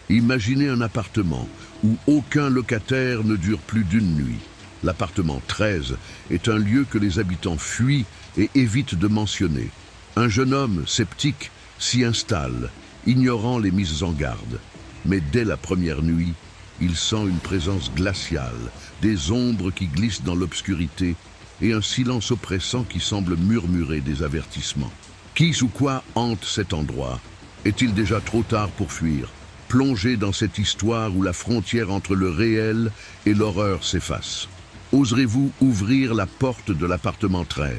Imaginez un appartement où aucun locataire ne dure plus d'une nuit. L'appartement 13 est un lieu que les habitants fuient et évitent de mentionner. Un jeune homme sceptique s'y installe, ignorant les mises en garde. Mais dès la première nuit, il sent une présence glaciale, des ombres qui glissent dans l'obscurité et un silence oppressant qui semble murmurer des avertissements. Qui ou quoi hante cet endroit? Est-il déjà trop tard pour fuir? Plongé dans cette histoire où la frontière entre le réel et l'horreur s'efface. Oserez-vous ouvrir la porte de l'appartement 13?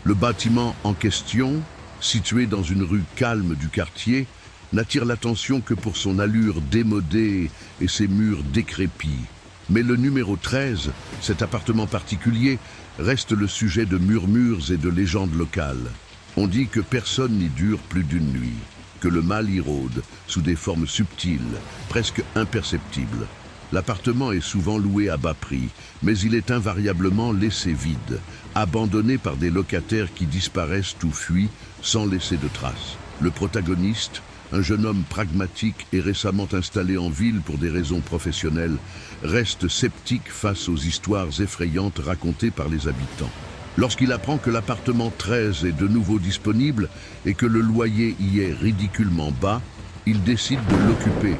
Le bâtiment en question, situé dans une rue calme du quartier, n'attire l'attention que pour son allure démodée et ses murs décrépits. Mais le numéro 13, cet appartement particulier, reste le sujet de murmures et de légendes locales. On dit que personne n'y dure plus d'une nuit, que le mal y rôde sous des formes subtiles, presque imperceptibles. L'appartement est souvent loué à bas prix, mais il est invariablement laissé vide, abandonné par des locataires qui disparaissent ou fuient sans laisser de traces. Le protagoniste, un jeune homme pragmatique et récemment installé en ville pour des raisons professionnelles, reste sceptique face aux histoires effrayantes racontées par les habitants. Lorsqu'il apprend que l'appartement 13 est de nouveau disponible et que le loyer y est ridiculement bas, il décide de l'occuper,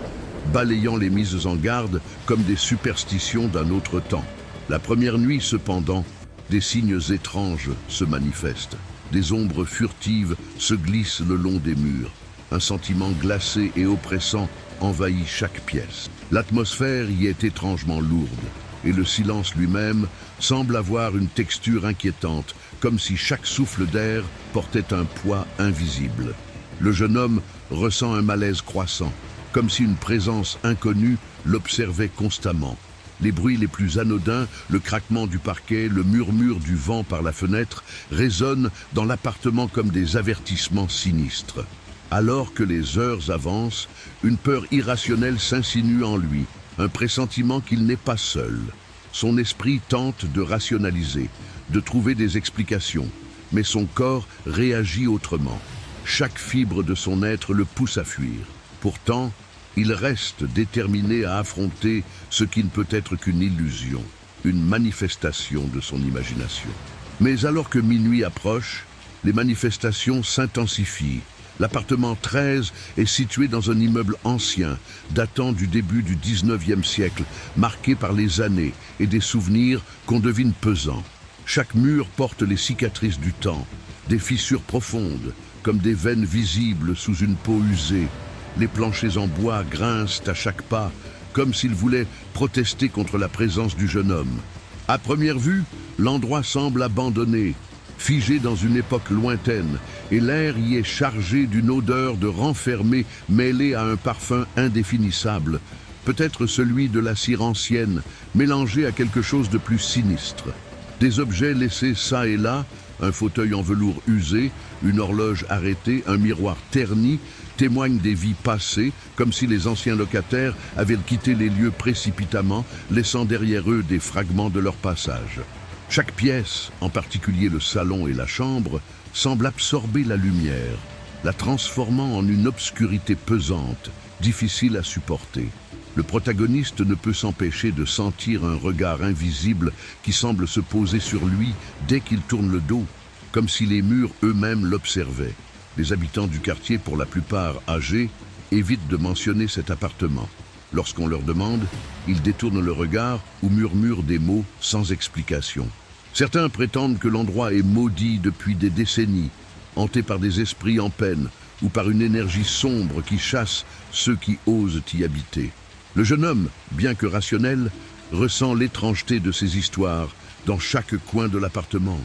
balayant les mises en garde comme des superstitions d'un autre temps. La première nuit, cependant, des signes étranges se manifestent. Des ombres furtives se glissent le long des murs. Un sentiment glacé et oppressant envahit chaque pièce. L'atmosphère y est étrangement lourde, et le silence lui-même semble avoir une texture inquiétante, comme si chaque souffle d'air portait un poids invisible. Le jeune homme ressent un malaise croissant, comme si une présence inconnue l'observait constamment. Les bruits les plus anodins, le craquement du parquet, le murmure du vent par la fenêtre, résonnent dans l'appartement comme des avertissements sinistres. Alors que les heures avancent, une peur irrationnelle s'insinue en lui, un pressentiment qu'il n'est pas seul. Son esprit tente de rationaliser, de trouver des explications, mais son corps réagit autrement. Chaque fibre de son être le pousse à fuir. Pourtant, il reste déterminé à affronter ce qui ne peut être qu'une illusion, une manifestation de son imagination. Mais alors que minuit approche, les manifestations s'intensifient. L'appartement 13 est situé dans un immeuble ancien, datant du début du 19e siècle, marqué par les années et des souvenirs qu'on devine pesants. Chaque mur porte les cicatrices du temps, des fissures profondes, comme des veines visibles sous une peau usée. Les planchers en bois grincent à chaque pas, comme s'ils voulaient protester contre la présence du jeune homme. À première vue, l'endroit semble abandonné, figé dans une époque lointaine, et l'air y est chargé d'une odeur de renfermé mêlée à un parfum indéfinissable, peut-être celui de la cire ancienne, mélangé à quelque chose de plus sinistre. Des objets laissés çà et là, un fauteuil en velours usé, une horloge arrêtée, un miroir terni, témoignent des vies passées, comme si les anciens locataires avaient quitté les lieux précipitamment, laissant derrière eux des fragments de leur passage. Chaque pièce, en particulier le salon et la chambre, semble absorber la lumière, la transformant en une obscurité pesante, difficile à supporter. Le protagoniste ne peut s'empêcher de sentir un regard invisible qui semble se poser sur lui dès qu'il tourne le dos, comme si les murs eux-mêmes l'observaient. Les habitants du quartier, pour la plupart âgés, évitent de mentionner cet appartement. Lorsqu'on leur demande, ils détournent le regard ou murmurent des mots sans explication. Certains prétendent que l'endroit est maudit depuis des décennies, hanté par des esprits en peine ou par une énergie sombre qui chasse ceux qui osent y habiter. Le jeune homme, bien que rationnel, ressent l'étrangeté de ces histoires dans chaque coin de l'appartement,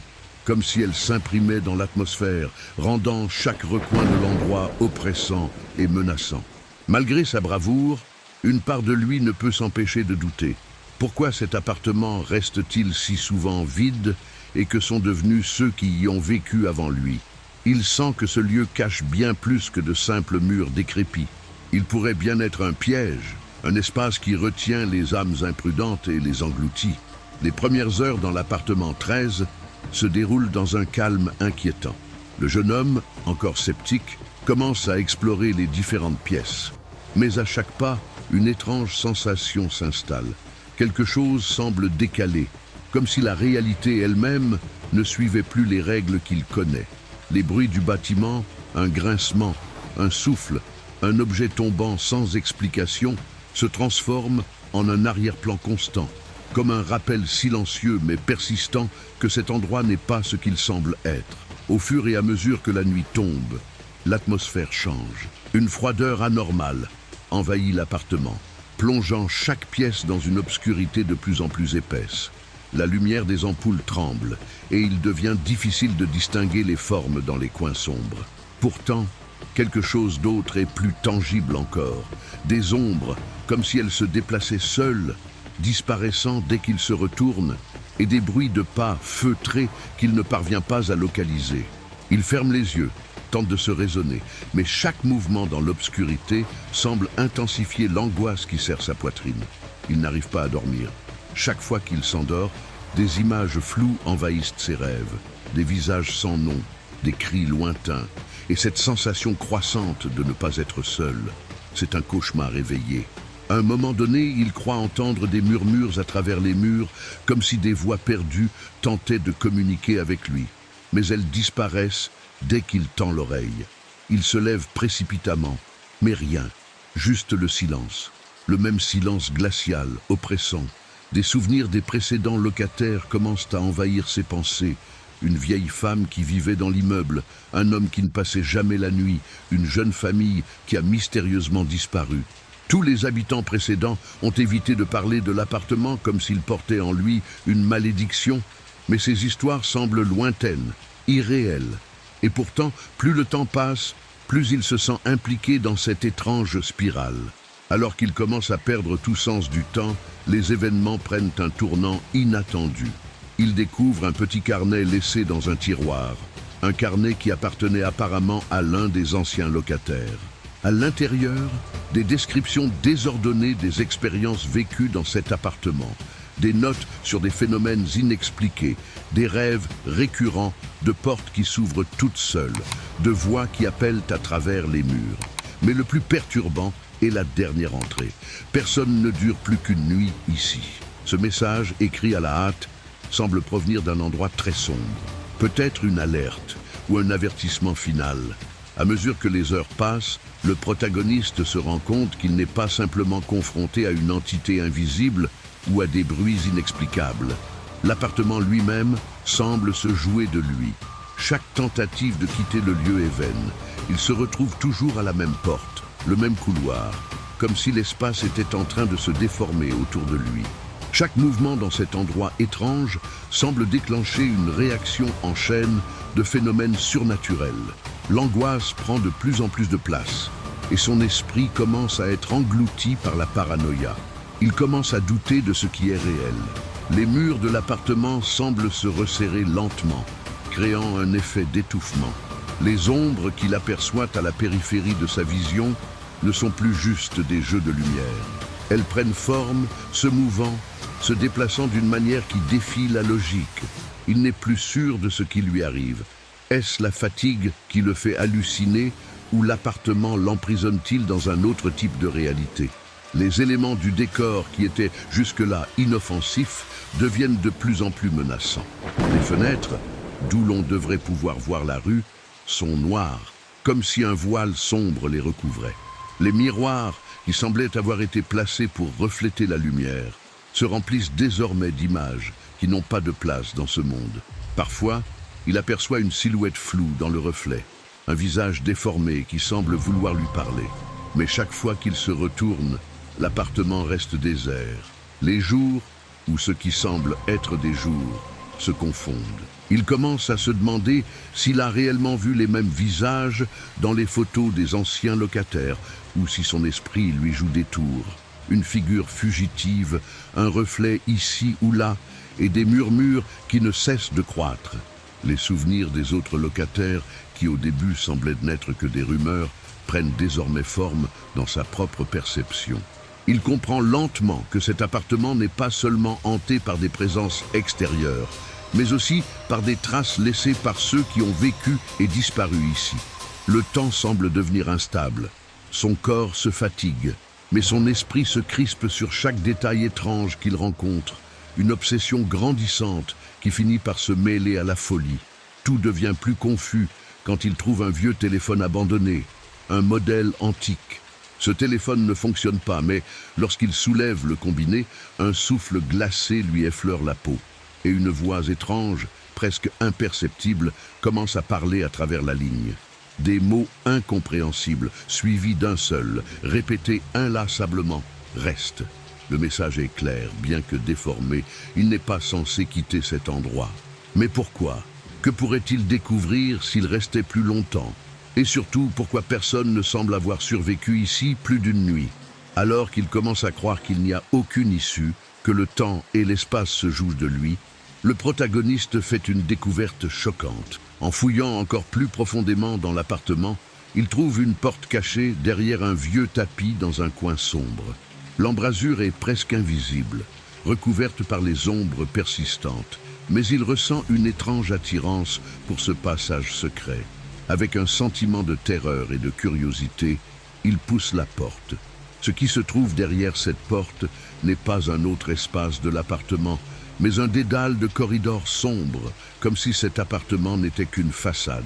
comme si elles s'imprimaient dans l'atmosphère, rendant chaque recoin de l'endroit oppressant et menaçant. Malgré sa bravoure, une part de lui ne peut s'empêcher de douter. Pourquoi cet appartement reste-t-il si souvent vide et que sont devenus ceux qui y ont vécu avant lui? Il sent que ce lieu cache bien plus que de simples murs décrépits. Il pourrait bien être un piège, un espace qui retient les âmes imprudentes et les engloutit. Les premières heures dans l'appartement 13 se déroulent dans un calme inquiétant. Le jeune homme, encore sceptique, commence à explorer les différentes pièces. Mais à chaque pas, une étrange sensation s'installe. Quelque chose semble décalé, comme si la réalité elle-même ne suivait plus les règles qu'il connaît. Les bruits du bâtiment, un grincement, un souffle, un objet tombant sans explication, se transforment en un arrière-plan constant, comme un rappel silencieux mais persistant que cet endroit n'est pas ce qu'il semble être. Au fur et à mesure que la nuit tombe, l'atmosphère change. Une froideur anormale envahit l'appartement, plongeant chaque pièce dans une obscurité de plus en plus épaisse. La lumière des ampoules tremble et il devient difficile de distinguer les formes dans les coins sombres. Pourtant, quelque chose d'autre est plus tangible encore. Des ombres, comme si elles se déplaçaient seules, disparaissant dès qu'il se retourne, et des bruits de pas feutrés qu'il ne parvient pas à localiser. Il ferme les yeux, tente de se raisonner, mais chaque mouvement dans l'obscurité semble intensifier l'angoisse qui serre sa poitrine. Il n'arrive pas à dormir. Chaque fois qu'il s'endort, des images floues envahissent ses rêves, des visages sans nom, des cris lointains, et cette sensation croissante de ne pas être seul. C'est un cauchemar éveillé. À un moment donné, il croit entendre des murmures à travers les murs, comme si des voix perdues tentaient de communiquer avec lui. Mais elles disparaissent dès qu'il tend l'oreille. Il se lève précipitamment, mais rien, juste le silence. Le même silence glacial, oppressant. Des souvenirs des précédents locataires commencent à envahir ses pensées. Une vieille femme qui vivait dans l'immeuble, un homme qui ne passait jamais la nuit, une jeune famille qui a mystérieusement disparu. Tous les habitants précédents ont évité de parler de l'appartement comme s'il portait en lui une malédiction, mais ces histoires semblent lointaines, irréelles. Et pourtant, plus le temps passe, plus il se sent impliqué dans cette étrange spirale. Alors qu'il commence à perdre tout sens du temps, les événements prennent un tournant inattendu. Il découvre un petit carnet laissé dans un tiroir, un carnet qui appartenait apparemment à l'un des anciens locataires. À l'intérieur, des descriptions désordonnées des expériences vécues dans cet appartement, des notes sur des phénomènes inexpliqués, des rêves récurrents, de portes qui s'ouvrent toutes seules, de voix qui appellent à travers les murs. Mais le plus perturbant est la dernière entrée. Personne ne dure plus qu'une nuit ici. Ce message, écrit à la hâte, semble provenir d'un endroit très sombre. Peut-être une alerte ou un avertissement final. À mesure que les heures passent, le protagoniste se rend compte qu'il n'est pas simplement confronté à une entité invisible ou à des bruits inexplicables. L'appartement lui-même semble se jouer de lui. Chaque tentative de quitter le lieu est vaine. Il se retrouve toujours à la même porte, le même couloir, comme si l'espace était en train de se déformer autour de lui. Chaque mouvement dans cet endroit étrange semble déclencher une réaction en chaîne de phénomènes surnaturels. L'angoisse prend de plus en plus de place et son esprit commence à être englouti par la paranoïa. Il commence à douter de ce qui est réel. Les murs de l'appartement semblent se resserrer lentement, créant un effet d'étouffement. Les ombres qu'il aperçoit à la périphérie de sa vision ne sont plus juste des jeux de lumière. Elles prennent forme, se mouvant, se déplaçant d'une manière qui défie la logique. Il n'est plus sûr de ce qui lui arrive. Est-ce la fatigue qui le fait halluciner ou l'appartement l'emprisonne-t-il dans un autre type de réalité? Les éléments du décor qui étaient jusque-là inoffensifs deviennent de plus en plus menaçants. Les fenêtres, d'où l'on devrait pouvoir voir la rue, sont noires, comme si un voile sombre les recouvrait. Les miroirs, qui semblaient avoir été placés pour refléter la lumière, se remplissent désormais d'images qui n'ont pas de place dans ce monde. Parfois, il aperçoit une silhouette floue dans le reflet, un visage déformé qui semble vouloir lui parler. Mais chaque fois qu'il se retourne, l'appartement reste désert. Les jours, ou ce qui semble être des jours, se confondent. Il commence à se demander s'il a réellement vu les mêmes visages dans les photos des anciens locataires, ou si son esprit lui joue des tours. Une figure fugitive, un reflet ici ou là, et des murmures qui ne cessent de croître. Les souvenirs des autres locataires, qui au début semblaient n'être que des rumeurs, prennent désormais forme dans sa propre perception. Il comprend lentement que cet appartement n'est pas seulement hanté par des présences extérieures, mais aussi par des traces laissées par ceux qui ont vécu et disparu ici. Le temps semble devenir instable. Son corps se fatigue, Mais son esprit se crispe sur chaque détail étrange qu'il rencontre, une obsession grandissante qui finit par se mêler à la folie. Tout devient plus confus quand il trouve un vieux téléphone abandonné, un modèle antique. Ce téléphone ne fonctionne pas, mais lorsqu'il soulève le combiné, un souffle glacé lui effleure la peau. Et une voix étrange, presque imperceptible, commence à parler à travers la ligne. Des mots incompréhensibles, suivis d'un seul, répétés inlassablement, restent. Le message est clair, bien que déformé, il n'est pas censé quitter cet endroit. Mais pourquoi? Que pourrait-il découvrir s'il restait plus longtemps? Et surtout, pourquoi personne ne semble avoir survécu ici plus d'une nuit? Alors qu'il commence à croire qu'il n'y a aucune issue, que le temps et l'espace se jouent de lui, le protagoniste fait une découverte choquante. En fouillant encore plus profondément dans l'appartement, il trouve une porte cachée derrière un vieux tapis dans un coin sombre. L'embrasure est presque invisible, recouverte par les ombres persistantes, mais il ressent une étrange attirance pour ce passage secret. Avec un sentiment de terreur et de curiosité, il pousse la porte. Ce qui se trouve derrière cette porte n'est pas un autre espace de l'appartement, mais un dédale de corridors sombres, comme si cet appartement n'était qu'une façade.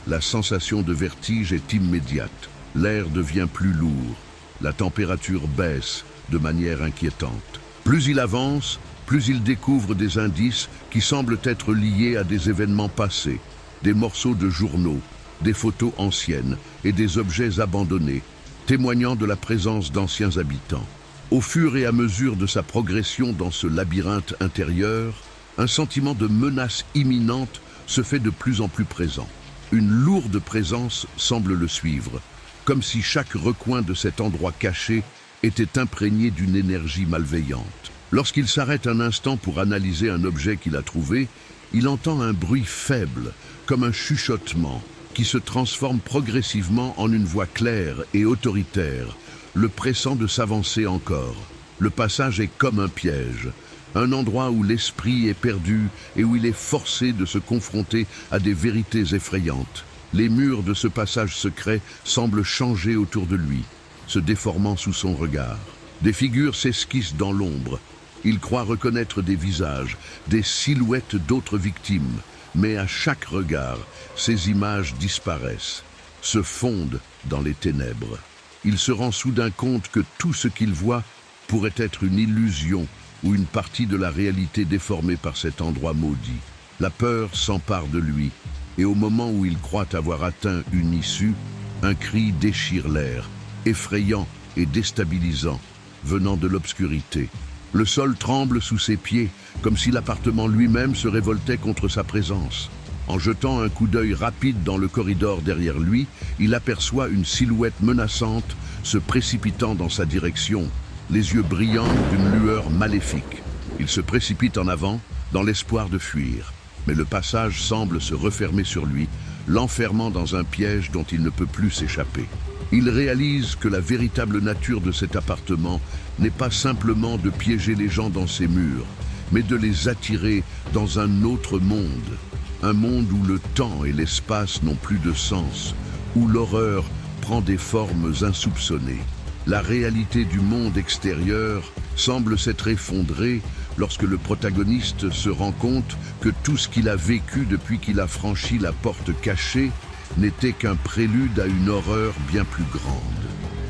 La sensation de vertige est immédiate. L'air devient plus lourd. La température baisse de manière inquiétante. Plus il avance, plus il découvre des indices qui semblent être liés à des événements passés, des morceaux de journaux, des photos anciennes et des objets abandonnés, témoignant de la présence d'anciens habitants. Au fur et à mesure de sa progression dans ce labyrinthe intérieur, un sentiment de menace imminente se fait de plus en plus présent. Une lourde présence semble le suivre, comme si chaque recoin de cet endroit caché était imprégné d'une énergie malveillante. Lorsqu'il s'arrête un instant pour analyser un objet qu'il a trouvé, il entend un bruit faible, comme un chuchotement, qui se transforme progressivement en une voix claire et autoritaire, le pressant de s'avancer encore. Le passage est comme un piège, un endroit où l'esprit est perdu et où il est forcé de se confronter à des vérités effrayantes. Les murs de ce passage secret semblent changer autour de lui, se déformant sous son regard. Des figures s'esquissent dans l'ombre. Il croit reconnaître des visages, des silhouettes d'autres victimes, mais à chaque regard, ces images disparaissent, se fondent dans les ténèbres. Il se rend soudain compte que tout ce qu'il voit pourrait être une illusion ou une partie de la réalité déformée par cet endroit maudit. La peur s'empare de lui, et au moment où il croit avoir atteint une issue, un cri déchire l'air, effrayant et déstabilisant, venant de l'obscurité. Le sol tremble sous ses pieds, comme si l'appartement lui-même se révoltait contre sa présence. En jetant un coup d'œil rapide dans le corridor derrière lui, il aperçoit une silhouette menaçante se précipitant dans sa direction, les yeux brillants d'une lueur maléfique. Il se précipite en avant, dans l'espoir de fuir. Mais le passage semble se refermer sur lui, l'enfermant dans un piège dont il ne peut plus s'échapper. Il réalise que la véritable nature de cet appartement n'est pas simplement de piéger les gens dans ses murs, mais de les attirer dans un autre monde. Un monde où le temps et l'espace n'ont plus de sens, où l'horreur prend des formes insoupçonnées. La réalité du monde extérieur semble s'être effondrée lorsque le protagoniste se rend compte que tout ce qu'il a vécu depuis qu'il a franchi la porte cachée n'était qu'un prélude à une horreur bien plus grande.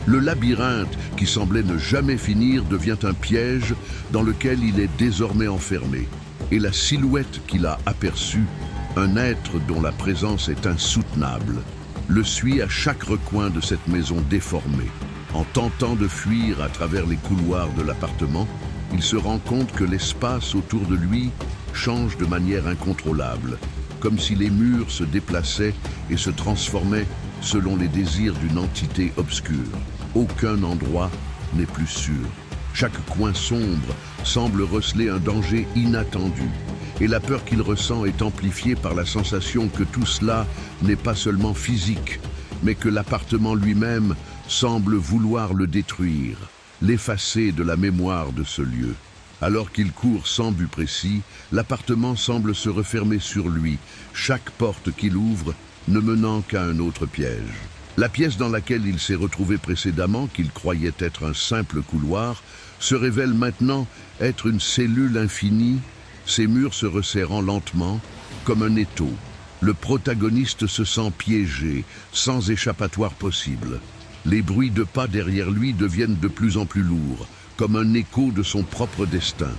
Le labyrinthe, qui semblait ne jamais finir, devient un piège dans lequel il est désormais enfermé. Et la silhouette qu'il a aperçue, un être dont la présence est insoutenable, le suit à chaque recoin de cette maison déformée. En tentant de fuir à travers les couloirs de l'appartement, il se rend compte que l'espace autour de lui change de manière incontrôlable, comme si les murs se déplaçaient et se transformaient selon les désirs d'une entité obscure. Aucun endroit n'est plus sûr. Chaque coin sombre semble receler un danger inattendu, et la peur qu'il ressent est amplifiée par la sensation que tout cela n'est pas seulement physique, mais que l'appartement lui-même semble vouloir le détruire, l'effacer de la mémoire de ce lieu. Alors qu'il court sans but précis, l'appartement semble se refermer sur lui, chaque porte qu'il ouvre ne menant qu'à un autre piège. La pièce dans laquelle il s'est retrouvé précédemment, qu'il croyait être un simple couloir, se révèle maintenant être une cellule infinie, ses murs se resserrant lentement, comme un étau. Le protagoniste se sent piégé, sans échappatoire possible. Les bruits de pas derrière lui deviennent de plus en plus lourds, comme un écho de son propre destin.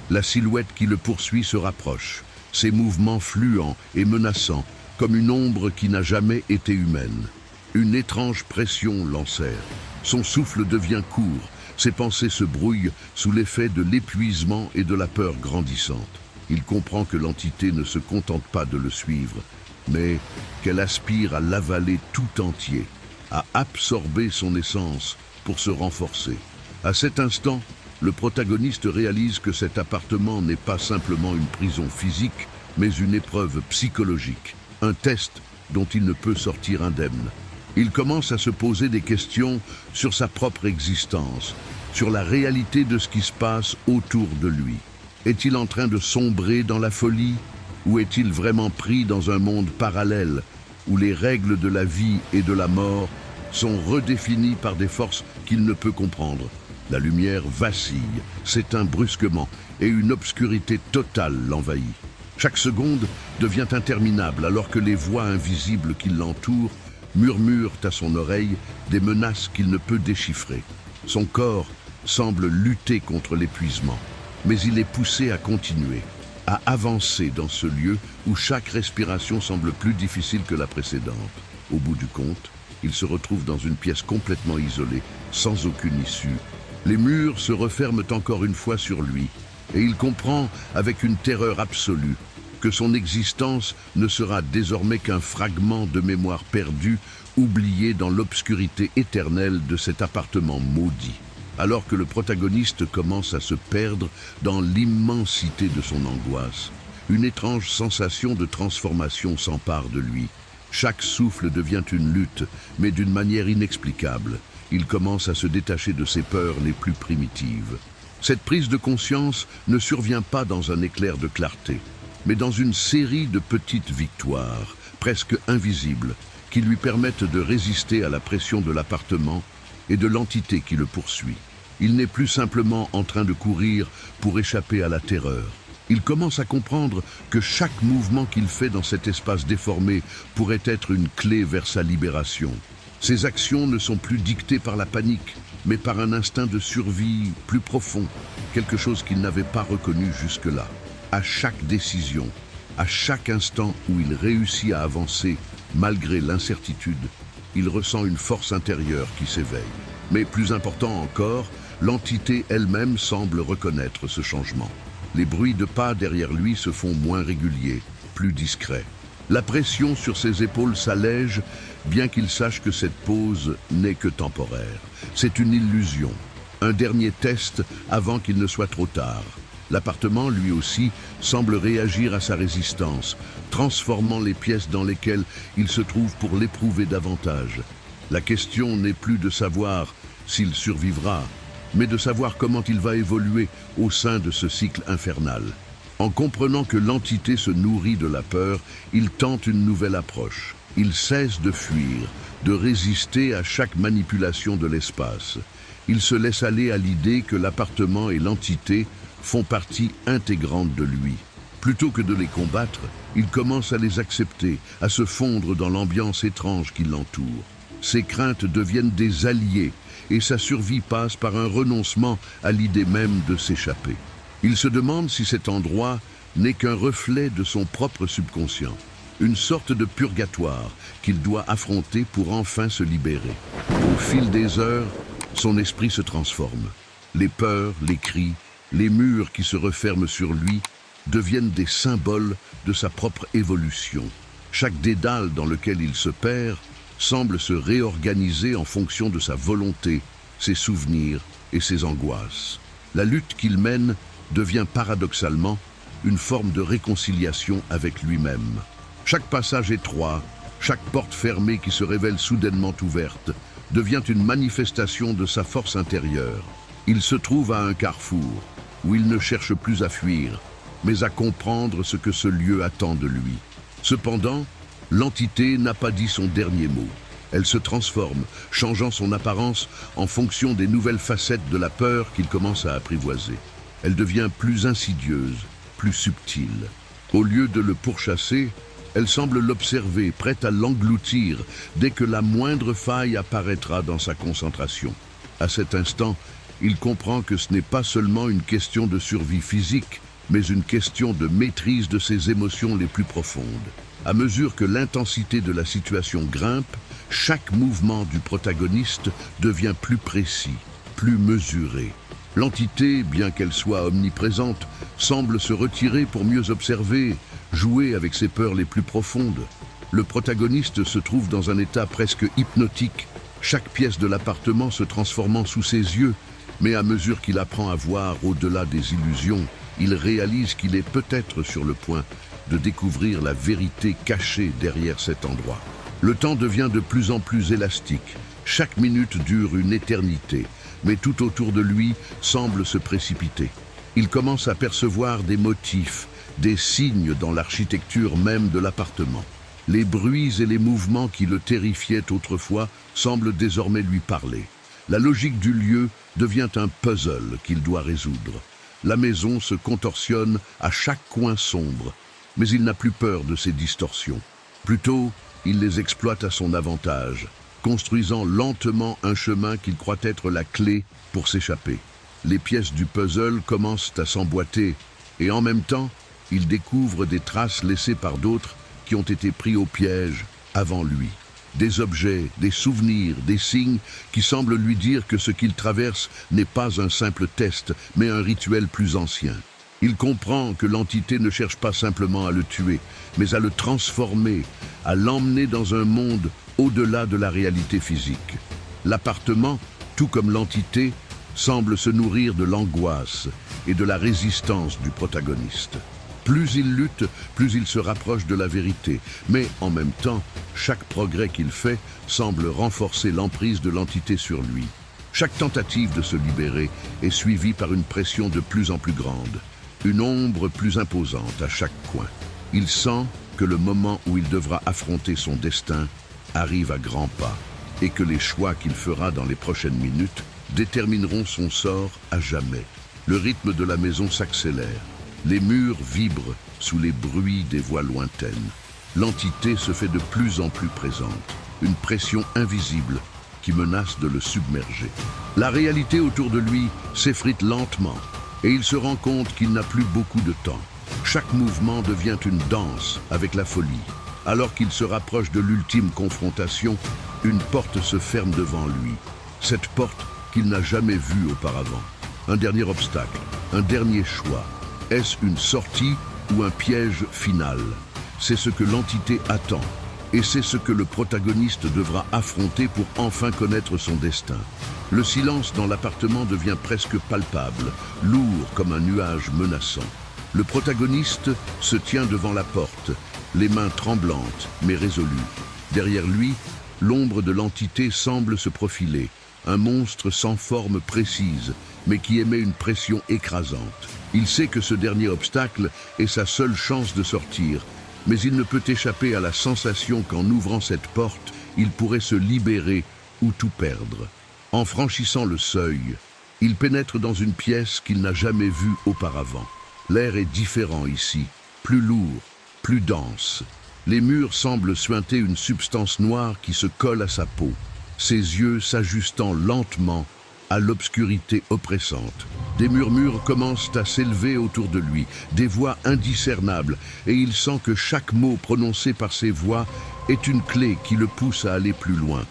La silhouette qui le poursuit se rapproche, ses mouvements fluents et menaçants, comme une ombre qui n'a jamais été humaine. Une étrange pression l'enserre. Son souffle devient court, ses pensées se brouillent sous l'effet de l'épuisement et de la peur grandissante. Il comprend que l'entité ne se contente pas de le suivre, mais qu'elle aspire à l'avaler tout entier, à absorber son essence pour se renforcer. À cet instant, le protagoniste réalise que cet appartement n'est pas simplement une prison physique, mais une épreuve psychologique, un test dont il ne peut sortir indemne. Il commence à se poser des questions sur sa propre existence, sur la réalité de ce qui se passe autour de lui. Est-il en train de sombrer dans la folie, ou est-il vraiment pris dans un monde parallèle où les règles de la vie et de la mort sont redéfinies par des forces qu'il ne peut comprendre? La lumière vacille, s'éteint brusquement et une obscurité totale l'envahit. Chaque seconde devient interminable alors que les voix invisibles qui l'entourent murmurent à son oreille des menaces qu'il ne peut déchiffrer. Son corps semble lutter contre l'épuisement, mais il est poussé à continuer, à avancer dans ce lieu où chaque respiration semble plus difficile que la précédente. Au bout du compte, il se retrouve dans une pièce complètement isolée, sans aucune issue. Les murs se referment encore une fois sur lui, et il comprend avec une terreur absolue que son existence ne sera désormais qu'un fragment de mémoire perdue, oublié dans l'obscurité éternelle de cet appartement maudit. Alors que le protagoniste commence à se perdre dans l'immensité de son angoisse, une étrange sensation de transformation s'empare de lui. Chaque souffle devient une lutte, mais d'une manière inexplicable. Il commence à se détacher de ses peurs les plus primitives. Cette prise de conscience ne survient pas dans un éclair de clarté, mais dans une série de petites victoires, presque invisibles, qui lui permettent de résister à la pression de l'appartement et de l'entité qui le poursuit. Il n'est plus simplement en train de courir pour échapper à la terreur. Il commence à comprendre que chaque mouvement qu'il fait dans cet espace déformé pourrait être une clé vers sa libération. Ses actions ne sont plus dictées par la panique, mais par un instinct de survie plus profond, quelque chose qu'il n'avait pas reconnu jusque-là. À chaque décision, à chaque instant où il réussit à avancer, malgré l'incertitude, il ressent une force intérieure qui s'éveille. Mais plus important encore, l'entité elle-même semble reconnaître ce changement. Les bruits de pas derrière lui se font moins réguliers, plus discrets. La pression sur ses épaules s'allège, bien qu'il sache que cette pause n'est que temporaire. C'est une illusion, un dernier test avant qu'il ne soit trop tard. L'appartement, lui aussi, semble réagir à sa résistance, transformant les pièces dans lesquelles il se trouve pour l'éprouver davantage. La question n'est plus de savoir s'il survivra, mais de savoir comment il va évoluer au sein de ce cycle infernal. En comprenant que l'entité se nourrit de la peur, il tente une nouvelle approche. Il cesse de fuir, de résister à chaque manipulation de l'espace. Il se laisse aller à l'idée que l'appartement et l'entité font partie intégrante de lui. Plutôt que de les combattre, il commence à les accepter, à se fondre dans l'ambiance étrange qui l'entoure. Ses craintes deviennent des alliés, et sa survie passe par un renoncement à l'idée même de s'échapper. Il se demande si cet endroit n'est qu'un reflet de son propre subconscient, une sorte de purgatoire qu'il doit affronter pour enfin se libérer. Au fil des heures, son esprit se transforme. Les peurs, les cris, les murs qui se referment sur lui deviennent des symboles de sa propre évolution. Chaque dédale dans lequel il se perd semble se réorganiser en fonction de sa volonté, ses souvenirs et ses angoisses. La lutte qu'il mène devient paradoxalement une forme de réconciliation avec lui-même. Chaque passage étroit, chaque porte fermée qui se révèle soudainement ouverte, devient une manifestation de sa force intérieure. Il se trouve à un carrefour, où il ne cherche plus à fuir, mais à comprendre ce que ce lieu attend de lui. Cependant, l'entité n'a pas dit son dernier mot. Elle se transforme, changeant son apparence en fonction des nouvelles facettes de la peur qu'il commence à apprivoiser. Elle devient plus insidieuse, plus subtile. Au lieu de le pourchasser, elle semble l'observer, prête à l'engloutir dès que la moindre faille apparaîtra dans sa concentration. À cet instant, il comprend que ce n'est pas seulement une question de survie physique, mais une question de maîtrise de ses émotions les plus profondes. À mesure que l'intensité de la situation grimpe, chaque mouvement du protagoniste devient plus précis, plus mesuré. L'entité, bien qu'elle soit omniprésente, semble se retirer pour mieux observer, jouer avec ses peurs les plus profondes. Le protagoniste se trouve dans un état presque hypnotique, chaque pièce de l'appartement se transformant sous ses yeux, mais à mesure qu'il apprend à voir au-delà des illusions, il réalise qu'il est peut-être sur le point de découvrir la vérité cachée derrière cet endroit. Le temps devient de plus en plus élastique. Chaque minute dure une éternité, mais tout autour de lui semble se précipiter. Il commence à percevoir des motifs, des signes dans l'architecture même de l'appartement. Les bruits et les mouvements qui le terrifiaient autrefois semblent désormais lui parler. La logique du lieu devient un puzzle qu'il doit résoudre. La maison se contorsionne à chaque coin sombre, mais il n'a plus peur de ces distorsions. Plutôt, il les exploite à son avantage, construisant lentement un chemin qu'il croit être la clé pour s'échapper. Les pièces du puzzle commencent à s'emboîter, et en même temps, il découvre des traces laissées par d'autres qui ont été pris au piège avant lui. Des objets, des souvenirs, des signes qui semblent lui dire que ce qu'il traverse n'est pas un simple test, mais un rituel plus ancien. Il comprend que l'entité ne cherche pas simplement à le tuer, mais à le transformer, à l'emmener dans un monde au-delà de la réalité physique. L'appartement, tout comme l'entité, semble se nourrir de l'angoisse et de la résistance du protagoniste. Plus il lutte, plus il se rapproche de la vérité, mais en même temps, chaque progrès qu'il fait semble renforcer l'emprise de l'entité sur lui. Chaque tentative de se libérer est suivie par une pression de plus en plus grande, une ombre plus imposante à chaque coin. Il sent que le moment où il devra affronter son destin arrive à grands pas, et que les choix qu'il fera dans les prochaines minutes détermineront son sort à jamais. Le rythme de la maison s'accélère. Les murs vibrent sous les bruits des voix lointaines. L'entité se fait de plus en plus présente, une pression invisible qui menace de le submerger. La réalité autour de lui s'effrite lentement et il se rend compte qu'il n'a plus beaucoup de temps. Chaque mouvement devient une danse avec la folie. Alors qu'il se rapproche de l'ultime confrontation, une porte se ferme devant lui. Cette porte qu'il n'a jamais vue auparavant. Un dernier obstacle, un dernier choix. Est-ce une sortie ou un piège final? C'est ce que l'entité attend, et c'est ce que le protagoniste devra affronter pour enfin connaître son destin. Le silence dans l'appartement devient presque palpable, lourd comme un nuage menaçant. Le protagoniste se tient devant la porte, les mains tremblantes mais résolues. Derrière lui, l'ombre de l'entité semble se profiler, un monstre sans forme précise, mais qui émet une pression écrasante. Il sait que ce dernier obstacle est sa seule chance de sortir, mais il ne peut échapper à la sensation qu'en ouvrant cette porte, il pourrait se libérer ou tout perdre. En franchissant le seuil, il pénètre dans une pièce qu'il n'a jamais vue auparavant. L'air est différent ici, plus lourd, plus dense. Les murs semblent suinter une substance noire qui se colle à sa peau, ses yeux s'ajustant lentement à l'obscurité oppressante. Des murmures commencent à s'élever autour de lui, des voix indiscernables, et il sent que chaque mot prononcé par ces voix est une clé qui le pousse à aller plus loin.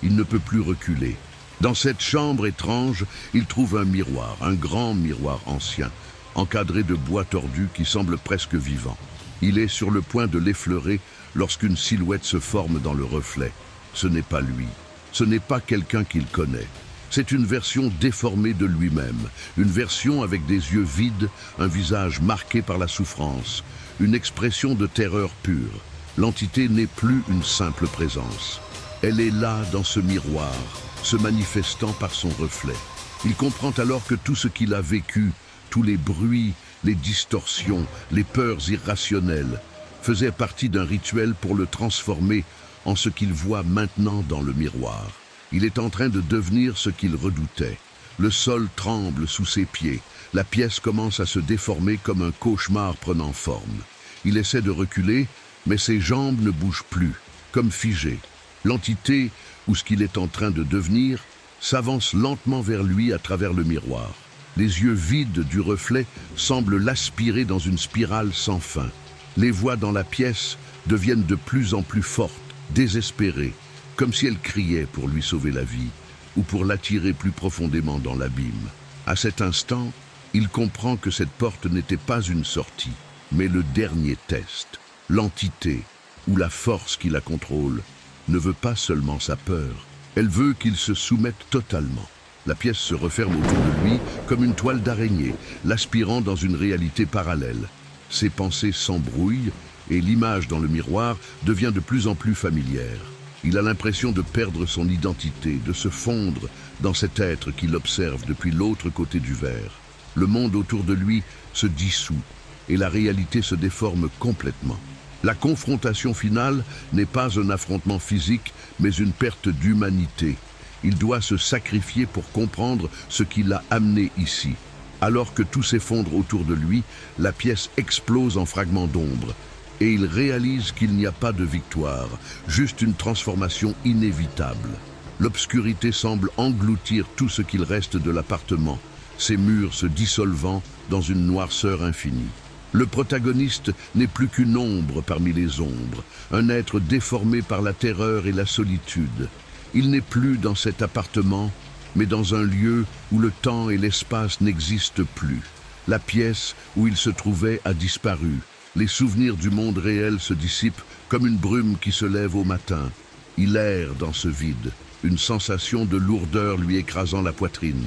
Il ne peut plus reculer. Dans cette chambre étrange, il trouve un miroir, un grand miroir ancien, encadré de bois tordus qui semble presque vivant. Il est sur le point de l'effleurer lorsqu'une silhouette se forme dans le reflet. Ce n'est pas lui. Ce n'est pas quelqu'un qu'il connaît. C'est une version déformée de lui-même, une version avec des yeux vides, un visage marqué par la souffrance, une expression de terreur pure. L'entité n'est plus une simple présence. Elle est là dans ce miroir, se manifestant par son reflet. Il comprend alors que tout ce qu'il a vécu, tous les bruits, les distorsions, les peurs irrationnelles, faisaient partie d'un rituel pour le transformer en ce qu'il voit maintenant dans le miroir. Il est en train de devenir ce qu'il redoutait. Le sol tremble sous ses pieds. La pièce commence à se déformer comme un cauchemar prenant forme. Il essaie de reculer, mais ses jambes ne bougent plus, comme figées. L'entité, ou ce qu'il est en train de devenir, s'avance lentement vers lui à travers le miroir. Les yeux vides du reflet semblent l'aspirer dans une spirale sans fin. Les voix dans la pièce deviennent de plus en plus fortes, désespérées, comme si elles criaient pour lui sauver la vie ou pour l'attirer plus profondément dans l'abîme. À cet instant, il comprend que cette porte n'était pas une sortie, mais le dernier test. L'entité, ou la force qui la contrôle, ne veut pas seulement sa peur, elle veut qu'il se soumette totalement. La pièce se referme autour de lui comme une toile d'araignée, l'aspirant dans une réalité parallèle. Ses pensées s'embrouillent et l'image dans le miroir devient de plus en plus familière. Il a l'impression de perdre son identité, de se fondre dans cet être qu'il observe depuis l'autre côté du verre. Le monde autour de lui se dissout et la réalité se déforme complètement. La confrontation finale n'est pas un affrontement physique, mais une perte d'humanité. Il doit se sacrifier pour comprendre ce qui l'a amené ici. Alors que tout s'effondre autour de lui, la pièce explose en fragments d'ombre. Et il réalise qu'il n'y a pas de victoire, juste une transformation inévitable. L'obscurité semble engloutir tout ce qu'il reste de l'appartement, ses murs se dissolvant dans une noirceur infinie. Le protagoniste n'est plus qu'une ombre parmi les ombres, un être déformé par la terreur et la solitude. Il n'est plus dans cet appartement, mais dans un lieu où le temps et l'espace n'existent plus. La pièce où il se trouvait a disparu. Les souvenirs du monde réel se dissipent comme une brume qui se lève au matin. Il erre dans ce vide, une sensation de lourdeur lui écrasant la poitrine.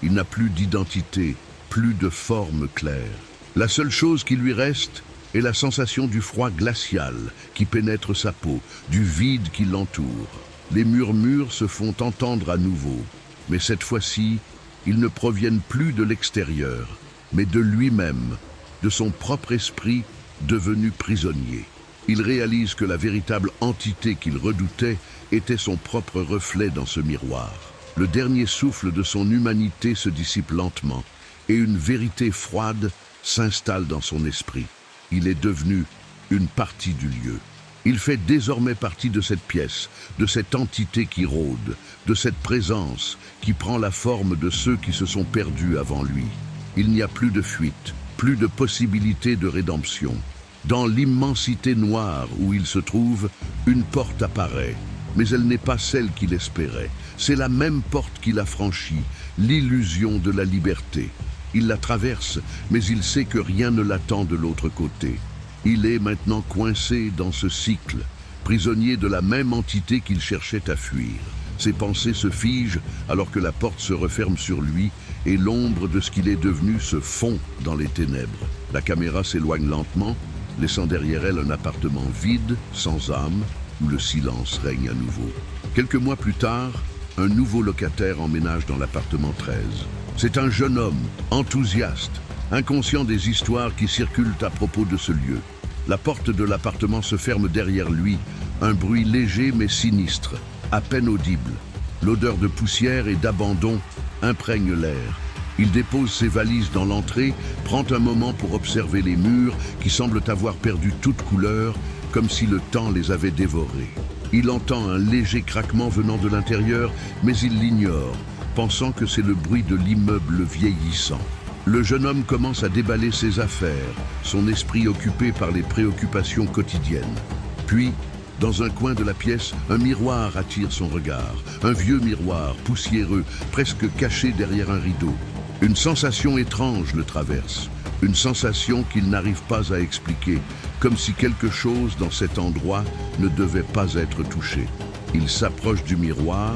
Il n'a plus d'identité, plus de forme claire. La seule chose qui lui reste est la sensation du froid glacial qui pénètre sa peau, du vide qui l'entoure. Les murmures se font entendre à nouveau, mais cette fois-ci, ils ne proviennent plus de l'extérieur, mais de lui-même, de son propre esprit devenu prisonnier. Il réalise que la véritable entité qu'il redoutait était son propre reflet dans ce miroir. Le dernier souffle de son humanité se dissipe lentement, et une vérité froide s'installe dans son esprit. Il est devenu une partie du lieu. Il fait désormais partie de cette pièce, de cette entité qui rôde, de cette présence qui prend la forme de ceux qui se sont perdus avant lui. Il n'y a plus de fuite, plus de possibilité de rédemption. Dans l'immensité noire où il se trouve, une porte apparaît, mais elle n'est pas celle qu'il espérait. C'est la même porte qu'il a franchie, l'illusion de la liberté. Il la traverse, mais il sait que rien ne l'attend de l'autre côté. Il est maintenant coincé dans ce cycle, prisonnier de la même entité qu'il cherchait à fuir. Ses pensées se figent alors que la porte se referme sur lui et l'ombre de ce qu'il est devenu se fond dans les ténèbres. La caméra s'éloigne lentement, laissant derrière elle un appartement vide, sans âme, où le silence règne à nouveau. Quelques mois plus tard, un nouveau locataire emménage dans l'appartement 13. C'est un jeune homme, enthousiaste, inconscient des histoires qui circulent à propos de ce lieu. La porte de l'appartement se ferme derrière lui, un bruit léger mais sinistre, à peine audible. L'odeur de poussière et d'abandon imprègne l'air. Il dépose ses valises dans l'entrée, prend un moment pour observer les murs qui semblent avoir perdu toute couleur, comme si le temps les avait dévorés. Il entend un léger craquement venant de l'intérieur, mais il l'ignore, pensant que c'est le bruit de l'immeuble vieillissant. Le jeune homme commence à déballer ses affaires, son esprit occupé par les préoccupations quotidiennes. Puis, dans un coin de la pièce, un miroir attire son regard. Un vieux miroir, poussiéreux, presque caché derrière un rideau. Une sensation étrange le traverse. Une sensation qu'il n'arrive pas à expliquer, comme si quelque chose dans cet endroit ne devait pas être touché. Il s'approche du miroir,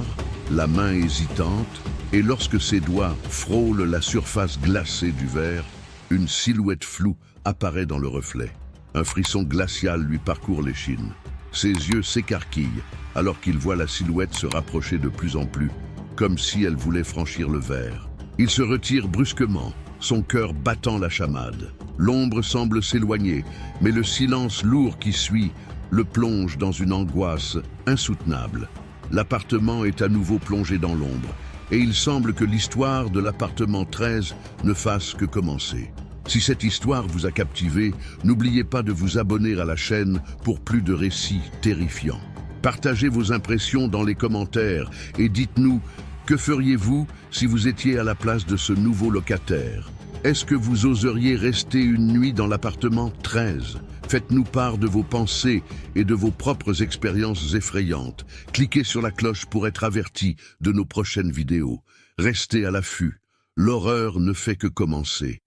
la main hésitante, et lorsque ses doigts frôlent la surface glacée du verre, une silhouette floue apparaît dans le reflet. Un frisson glacial lui parcourt l'échine. Ses yeux s'écarquillent alors qu'il voit la silhouette se rapprocher de plus en plus, comme si elle voulait franchir le verre. Il se retire brusquement, son cœur battant la chamade. L'ombre semble s'éloigner, mais le silence lourd qui suit le plonge dans une angoisse insoutenable. L'appartement est à nouveau plongé dans l'ombre, et il semble que l'histoire de l'appartement 13 ne fasse que commencer. Si cette histoire vous a captivé, n'oubliez pas de vous abonner à la chaîne pour plus de récits terrifiants. Partagez vos impressions dans les commentaires et dites-nous, que feriez-vous si vous étiez à la place de ce nouveau locataire? Est-ce que vous oseriez rester une nuit dans l'appartement 13? Faites-nous part de vos pensées et de vos propres expériences effrayantes. Cliquez sur la cloche pour être averti de nos prochaines vidéos. Restez à l'affût. L'horreur ne fait que commencer.